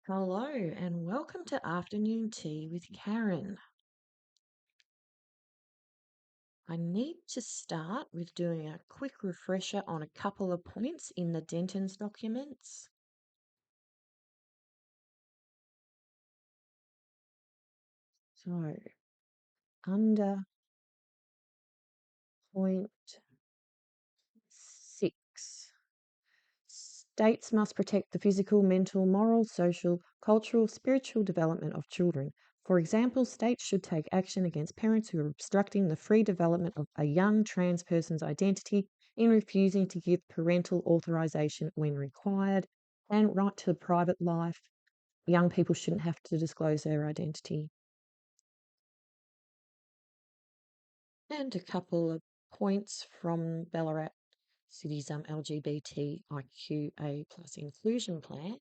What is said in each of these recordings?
Hello and welcome to Afternoon Tea with Karen. I need to start with doing a quick refresher on a couple of points in the Denton's documents. So, under point 6, states must protect the physical, mental, moral, social, cultural, spiritual development of children. For example, states should take action against parents who are obstructing the free development of a young trans person's identity in refusing to give parental authorization when required and right to private life. Young people shouldn't have to disclose their identity. And a couple of points from Ballarat City's LGBTIQA plus inclusion plan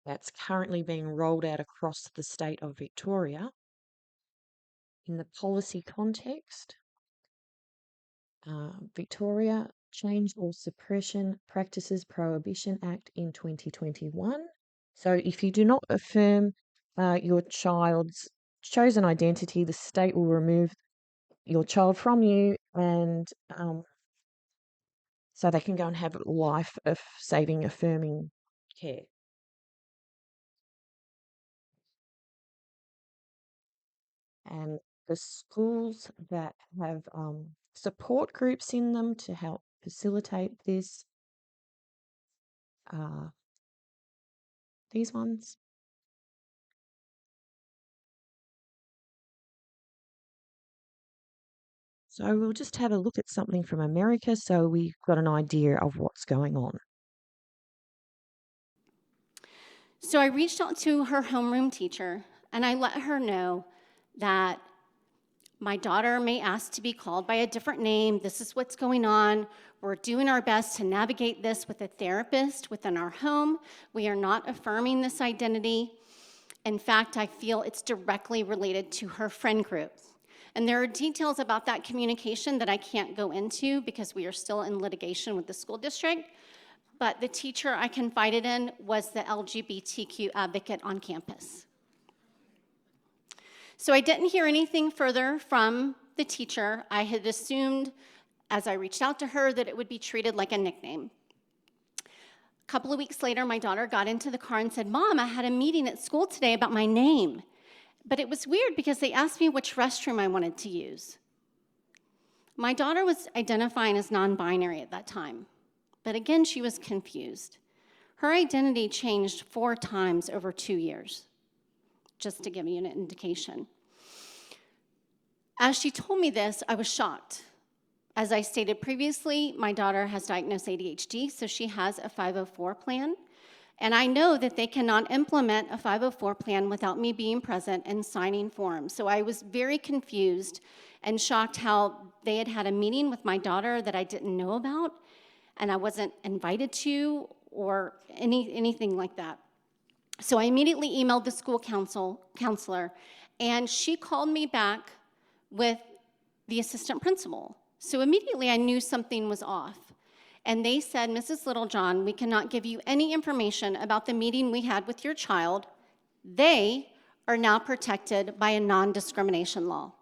that's currently being rolled out across the state of Victoria. In the policy context, Victoria changed all suppression practices Prohibition Act in 2021. So if you do not affirm your child's chosen identity, the state will remove your child from you, and so they can go and have a life of saving, affirming care. And the schools that have support groups in them to help facilitate this are these ones. So we'll just have a look at something from America so we've got an idea of what's going on. So I reached out to her homeroom teacher and I let her know that my daughter may ask to be called by a different name. This is what's going on. We're doing our best to navigate this with a therapist within our home. We are not affirming this identity. In fact, I feel it's directly related to her friend group. And there are details about that communication that I can't go into because we are still in litigation with the school district. But the teacher I confided in was the LGBTQ advocate on campus. So I didn't hear anything further from the teacher. I had assumed, as I reached out to her, that it would be treated like a nickname. A couple of weeks later, my daughter got into the car and said, "Mom, I had a meeting at school today about my name." But it was weird because they asked me which restroom I wanted to use. My daughter was identifying as non-binary at that time. But again, she was confused. Her identity changed 4 times over 2 years, just to give you an indication. As she told me this, I was shocked. As I stated previously, my daughter has diagnosed ADHD, so she has a 504 plan. And I know that they cannot implement a 504 plan without me being present and signing forms. So I was very confused and shocked how they had had a meeting with my daughter that I didn't know about, and I wasn't invited to or anything like that. So I immediately emailed the school counselor, and she called me back with the assistant principal. So immediately I knew something was off. And they said, "Mrs. Littlejohn, we cannot give you any information about the meeting we had with your child. They are now protected by a non-discrimination law.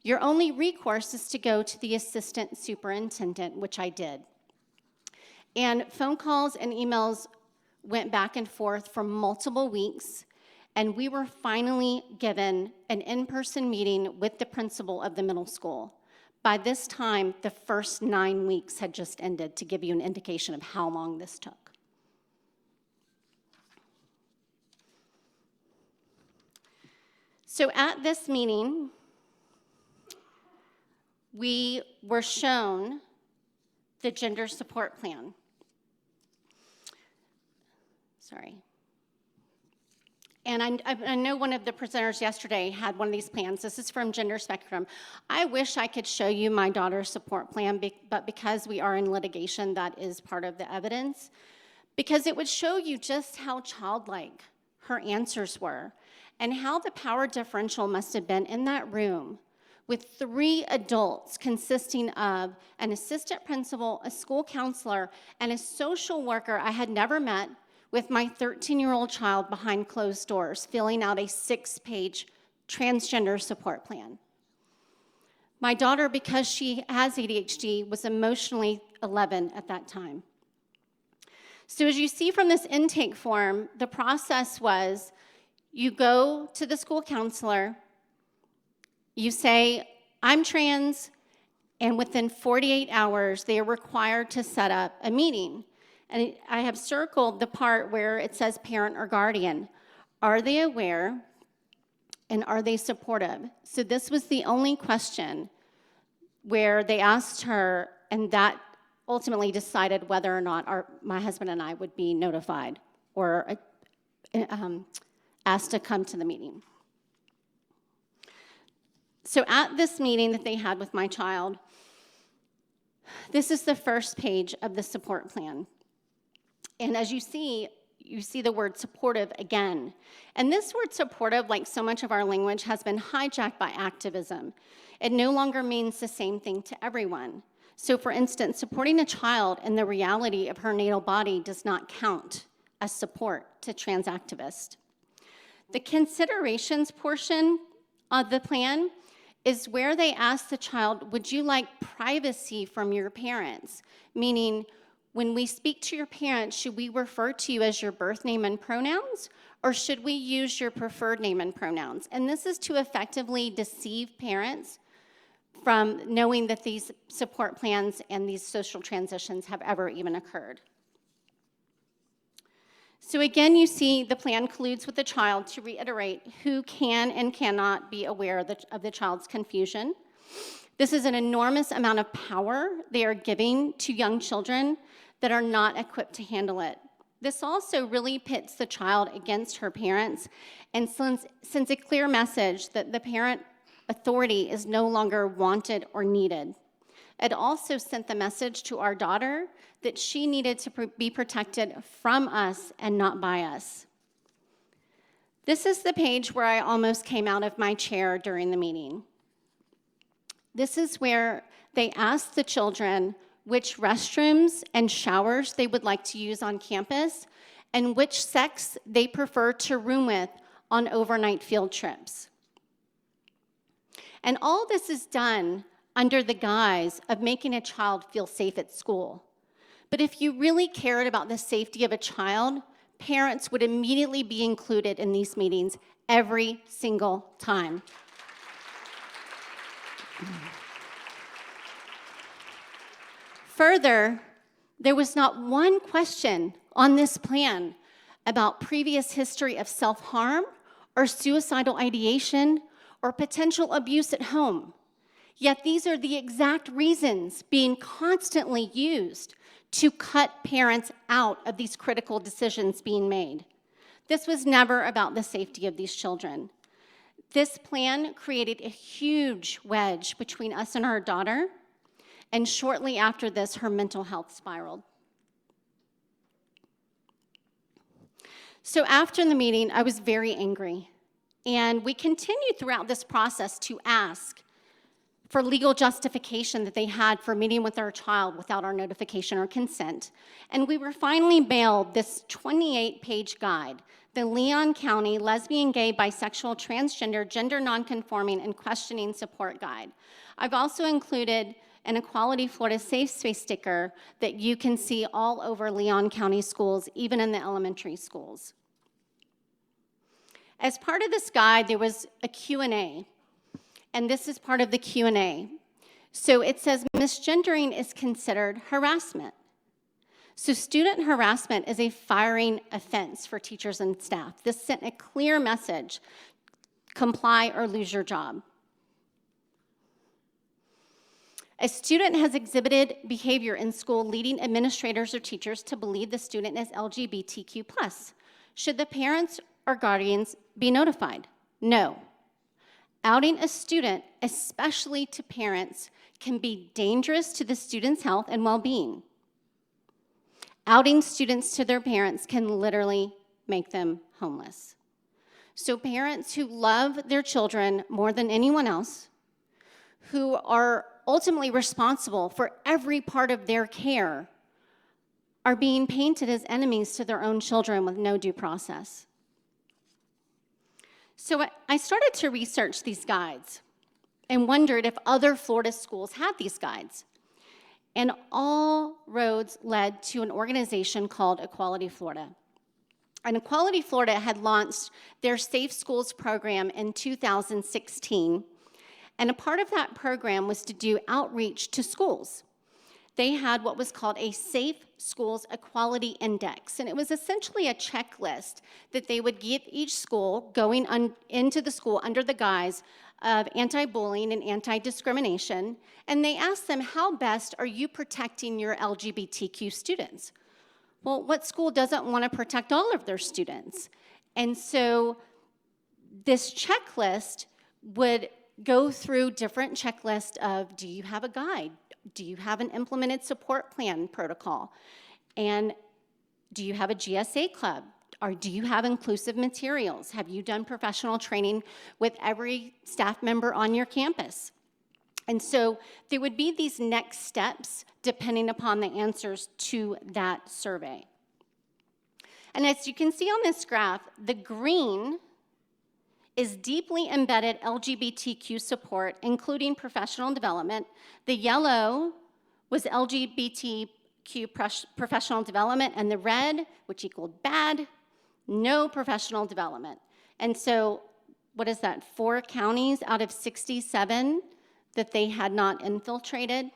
Your only recourse is to go to the assistant superintendent," which I did. And phone calls and emails went back and forth for multiple weeks, and we were finally given an in-person meeting with the principal of the middle school. By this time, the first 9 weeks had just ended, to give you an indication of how long this took. So at this meeting, we were shown the gender support plan. Sorry. And I know one of the presenters yesterday had one of these plans. This is from Gender Spectrum. I wish I could show you my daughter's support plan, but because we are in litigation, that is part of the evidence. Because it would show you just how childlike her answers were and how the power differential must have been in that room with 3 adults consisting of an assistant principal, a school counselor, and a social worker I had never met, with my 13-year-old child behind closed doors, filling out a 6-page transgender support plan. My daughter, because she has ADHD, was emotionally 11 at that time. So as you see from this intake form, the process was you go to the school counselor, you say, I'm trans, and within 48 hours, they are required to set up a meeting. And I have circled the part where it says parent or guardian. Are they aware and are they supportive? So this was the only question where they asked her, and that ultimately decided whether or not my husband and I would be notified or asked to come to the meeting. So at this meeting that they had with my child, this is the first page of the support plan. And as you see the word supportive again. And this word supportive, like so much of our language, has been hijacked by activism. It no longer means the same thing to everyone. So for instance, supporting a child in the reality of her natal body does not count as support to trans activists. The considerations portion of the plan is where they ask the child, would you like privacy from your parents? Meaning, when we speak to your parents, should we refer to you as your birth name and pronouns, or should we use your preferred name and pronouns? And this is to effectively deceive parents from knowing that these support plans and these social transitions have ever even occurred. So again, you see the plan colludes with the child to reiterate who can and cannot be aware of the child's confusion. This is an enormous amount of power they are giving to young children that are not equipped to handle it. This also really pits the child against her parents and sends a clear message that the parent authority is no longer wanted or needed. It also sent the message to our daughter that she needed to be protected from us and not by us. This is the page where I almost came out of my chair during the meeting. This is where they asked the children which restrooms and showers they would like to use on campus and which sex they prefer to room with on overnight field trips. And all this is done under the guise of making a child feel safe at school. But if you really cared about the safety of a child, parents would immediately be included in these meetings every single time. Further, there was not one question on this plan about previous history of self-harm or suicidal ideation or potential abuse at home. Yet these are the exact reasons being constantly used to cut parents out of these critical decisions being made. This was never about the safety of these children. This plan created a huge wedge between us and our daughter, and shortly after this, her mental health spiraled. So after the meeting, I was very angry, and we continued throughout this process to ask for legal justification that they had for meeting with our child without our notification or consent. And we were finally mailed this 28-page guide, the Leon County Lesbian, Gay, Bisexual, Transgender, Gender Nonconforming, and Questioning Support Guide. I've also included an Equality Florida Safe Space sticker that you can see all over Leon County schools, even in the elementary schools. As part of this guide, there was a Q&A. And this is part of the Q&A. So it says misgendering is considered harassment. So student harassment is a firing offense for teachers and staff. This sent a clear message: comply or lose your job. A student has exhibited behavior in school leading administrators or teachers to believe the student is LGBTQ+. Should the parents or guardians be notified? No. Outing a student, especially to parents, can be dangerous to the student's health and well-being. Outing students to their parents can literally make them homeless. So parents who love their children more than anyone else, who are ultimately responsible for every part of their care, are being painted as enemies to their own children with no due process. So I started to research these guides and wondered if other Florida schools had these guides. And all roads led to an organization called Equality Florida. And Equality Florida had launched their Safe Schools program in 2016. And a part of that program was to do outreach to schools. They had what was called a Safe Schools Equality Index. And it was essentially a checklist that they would give each school going into the school under the guise of anti-bullying and anti-discrimination. And they asked them, how best are you protecting your LGBTQ students? Well, what school doesn't want to protect all of their students? And so this checklist would go through different checklists of, do you have a guide? Do you have an implemented support plan protocol? And do you have a GSA club? Or do you have inclusive materials? Have you done professional training with every staff member on your campus? And so there would be these next steps depending upon the answers to that survey. And as you can see on this graph, the green is deeply embedded LGBTQ support, including professional development. The yellow was LGBTQ professional development, and the red, which equaled bad, no professional development. And so, what is that, 4 counties out of 67 that they had not infiltrated?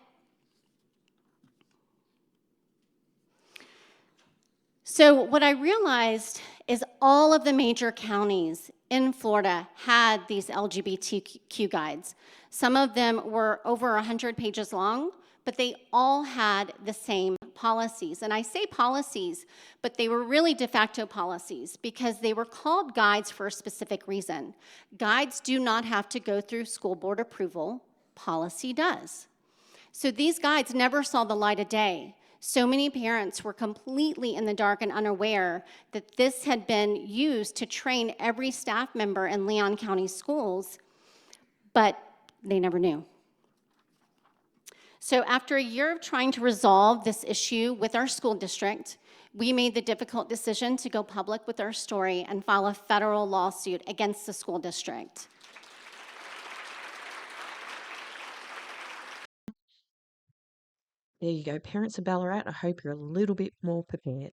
So what I realized is all of the major counties in Florida had these LGBTQ guides. Some of them were over 100 pages long, but they all had the same policies. And I say policies, but they were really de facto policies because they were called guides for a specific reason. Guides do not have to go through school board approval. Policy does. So these guides never saw the light of day. So many parents were completely in the dark and unaware that this had been used to train every staff member in Leon County schools, but they never knew. So after a year of trying to resolve this issue with our school district, we made the difficult decision to go public with our story and file a federal lawsuit against the school district. There you go, parents of Ballarat. I hope you're a little bit more prepared.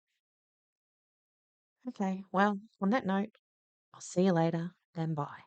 Okay, well, on that note, I'll see you later and bye.